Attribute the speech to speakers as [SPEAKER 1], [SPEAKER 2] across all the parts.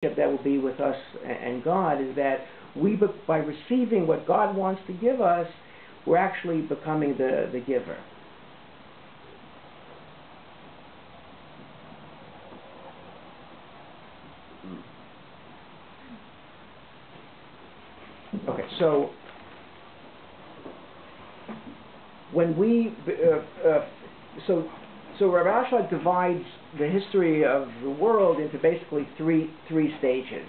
[SPEAKER 1] that will be with us and God is that by receiving what God wants to give us, we're actually becoming the giver. Okay, so when we so Rav Ashlag divides the history of the world into basically three stages.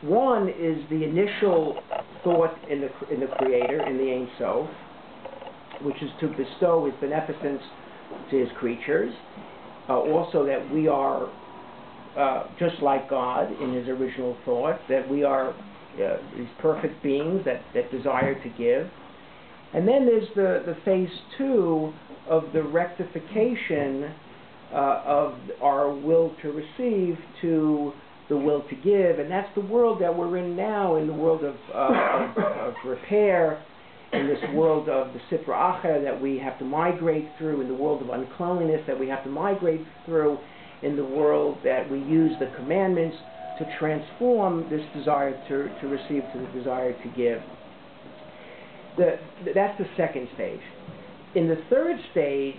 [SPEAKER 1] One is the initial thought in the Creator, in the Ein Sof, which is to bestow His beneficence to His creatures. Also that we are just like God in His original thought, that we are these perfect beings that desire to give. And then there's the phase two of the rectification of our will to receive to the will to give, and that's the world that we're in now, in the world of repair, in this world of the Sitra Achra that we have to migrate through, in the world of uncleanliness that we have to migrate through, in the world that we use the commandments to transform this desire to receive to the desire to give. That's the second stage. In the third stage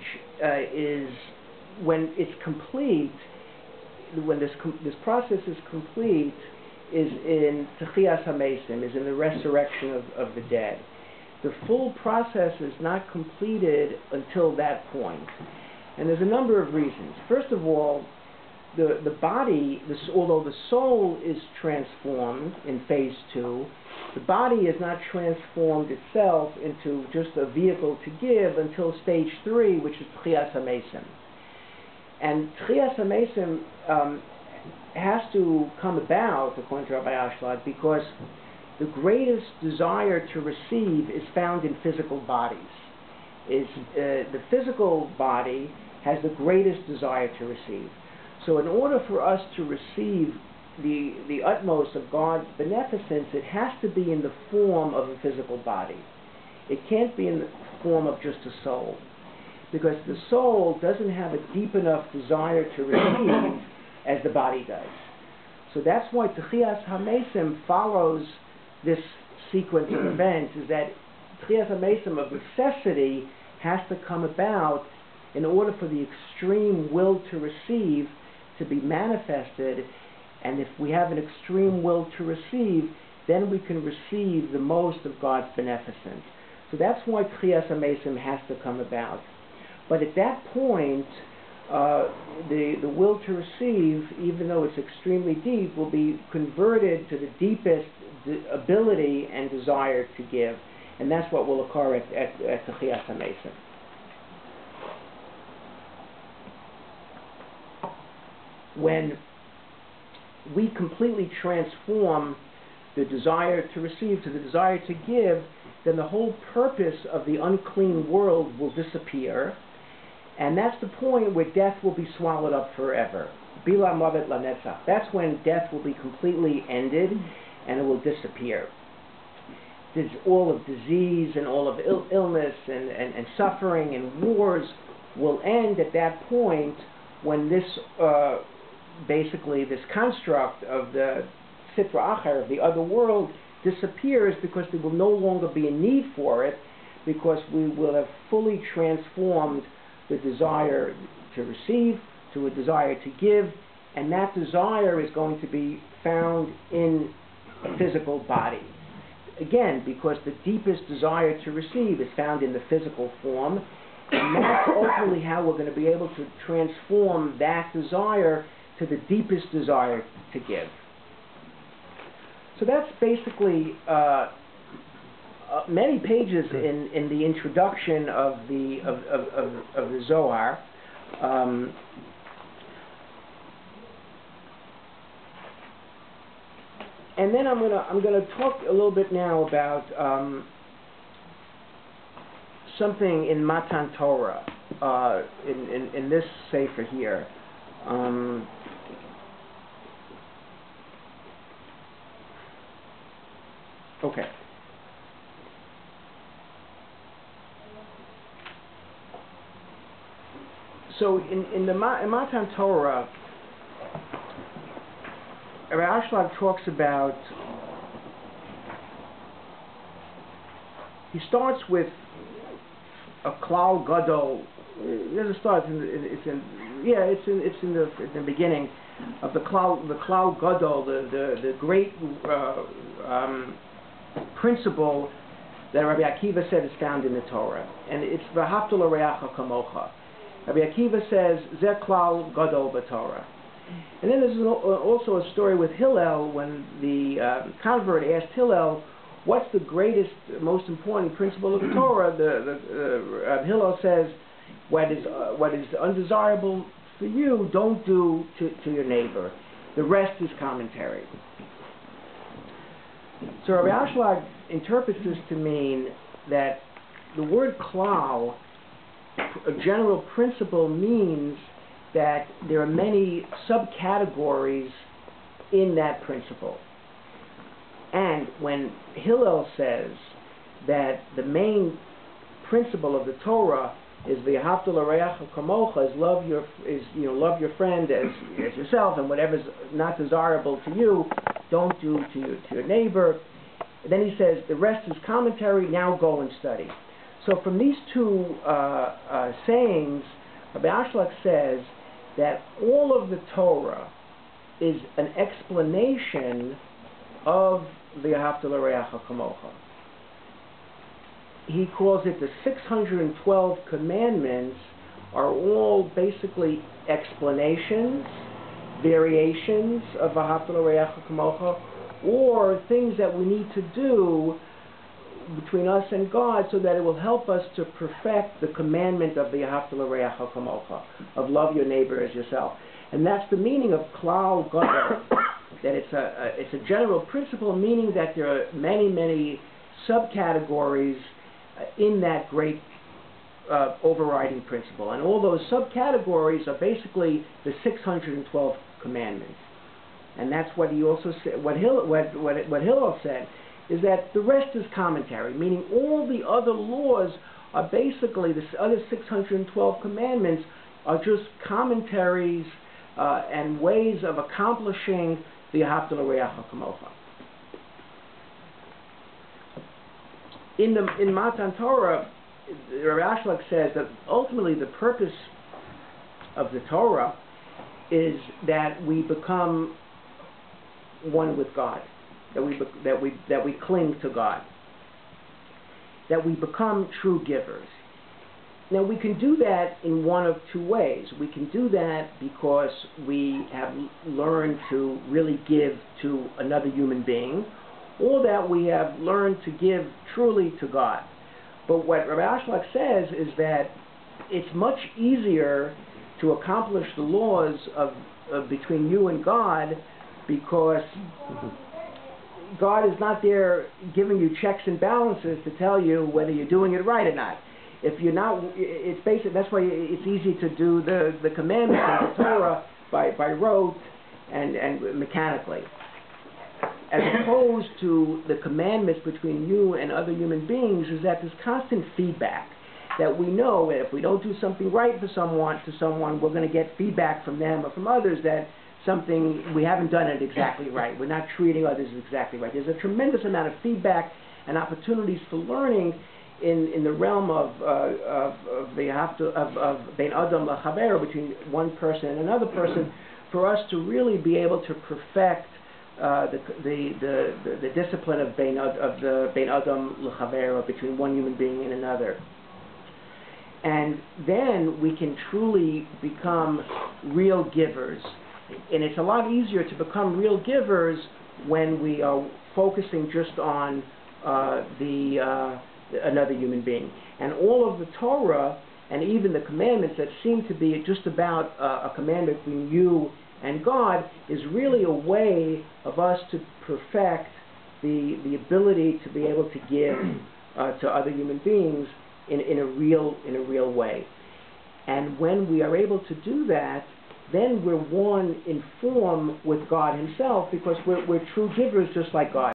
[SPEAKER 1] is when it's complete, when this process is complete, is in Techiyas HaMesim, is in the resurrection of the dead. The full process is not completed until that point. And there's a number of reasons. First of all, the body, although the soul is transformed in phase two, the body is not transformed itself into just a vehicle to give until stage three, which is Techiyas HaMesim. And Techiyas HaMesim has to come about, according to Rabbi Ashlag, because the greatest desire to receive is found in physical bodies. The physical body has the greatest desire to receive. So in order for us to receive the utmost of God's beneficence, it has to be in the form of a physical body. It can't be in the form of just a soul, because the soul doesn't have a deep enough desire to receive as the body does. So that's why Techiyas HaMesim follows this sequence of events, is that Techiyas HaMesim of necessity has to come about in order for the extreme will to receive to be manifested. And if we have an extreme will to receive, then we can receive the most of God's beneficence. So that's why Techiyas HaMesim has to come about. But at that point, the will to receive, even though it's extremely deep, will be converted to the deepest ability and desire to give. And that's what will occur at Techiyas HaMesim. When we completely transform the desire to receive to the desire to give, then the whole purpose of the unclean world will disappear, and that's the point where death will be swallowed up forever. Bila Mavet Lanetzach. That's when death will be completely ended, and it will disappear. All of disease and all of illness and suffering and wars will end at that point, when this basically this construct of the Sitra Achar, of the other world, disappears, because there will no longer be a need for it, because we will have fully transformed the desire to receive to a desire to give, and that desire is going to be found in a physical body. Again, because the deepest desire to receive is found in the physical form, and that's ultimately how we're going to be able to transform that desire to the deepest desire to give. So that's basically many pages in the introduction of the Zohar. And then I'm gonna talk a little bit now about something in Matan Torah, in this sefer here. Okay. So in Matan Torah, Rabbi Ashlag talks about, he starts with a klal gadol. There's a start. It's in the beginning of the klal gadol, the great principle that Rabbi Akiva said is found in the Torah, and it's v'ahavta l'reacha kamocha. Rabbi Akiva says zeh klal gadol b'Torah. And then there's also a story with Hillel when the convert asked Hillel, what's the greatest, most important principle of the Torah? Hillel says, what is undesirable for you, don't do to your neighbor. The rest is commentary. So Rabbi Ashlag interprets this to mean that the word klal, a general principle, means that there are many subcategories in that principle. And when Hillel says that the main principle of the Torah is v'ahavta l'reacha kamocha, is love your friend as yourself, and whatever's not desirable to you, don't do to your neighbor. And then he says the rest is commentary. Now go and study. So from these two sayings, Rabbi Ashlag says that all of the Torah is an explanation of v'ahavta l'reacha kamocha. He calls it the 612 commandments are all basically explanations, variations of v'ahavta l'reacha kamocha, or things that we need to do between us and God so that it will help us to perfect the commandment of v'ahavta l'reacha kamocha, of love your neighbor as yourself. And that's the meaning of klal gadol, that it's a general principle, meaning that there are many subcategories in that great overriding principle. And all those subcategories are basically the 612 commandments. And that's what he also said. What Hillel said is that the rest is commentary, meaning all the other laws are basically, the other 612 commandments are just commentaries and ways of accomplishing the v'ahavta l'reacha kamocha. In Matan Torah, Rabbi Ashlag says that ultimately the purpose of the Torah is that we become one with God, that we cling to God, that we become true givers. Now we can do that in one of two ways. We can do that because we have learned to really give to another human being, or that we have learned to give truly to God. But what Rabbi Ashlag says is that it's much easier to accomplish the laws of between you and God, because God is not there giving you checks and balances to tell you whether you're doing it right or not. If you're not, it's basic. That's why it's easy to do the commandments of the Torah by rote and mechanically, as opposed to the commandments between you and other human beings. Is that there's constant feedback, that we know if we don't do something right for someone, we're going to get feedback from them or from others that something, we haven't done it exactly right. We're not treating others exactly right. There's a tremendous amount of feedback and opportunities for learning in the realm of bein adam l'chaver, between one person and another person, for us to really be able to perfect the discipline of bein adam l'chaver, between one human being and another. And then we can truly become real givers. And it's a lot easier to become real givers when we are focusing just on another human being. And all of the Torah and even the commandments that seem to be just about a commandment between you and God is really a way of us to perfect the ability to be able to give to other human beings in a real way. And when we are able to do that, then we're one in form with God Himself, because we're true givers just like God.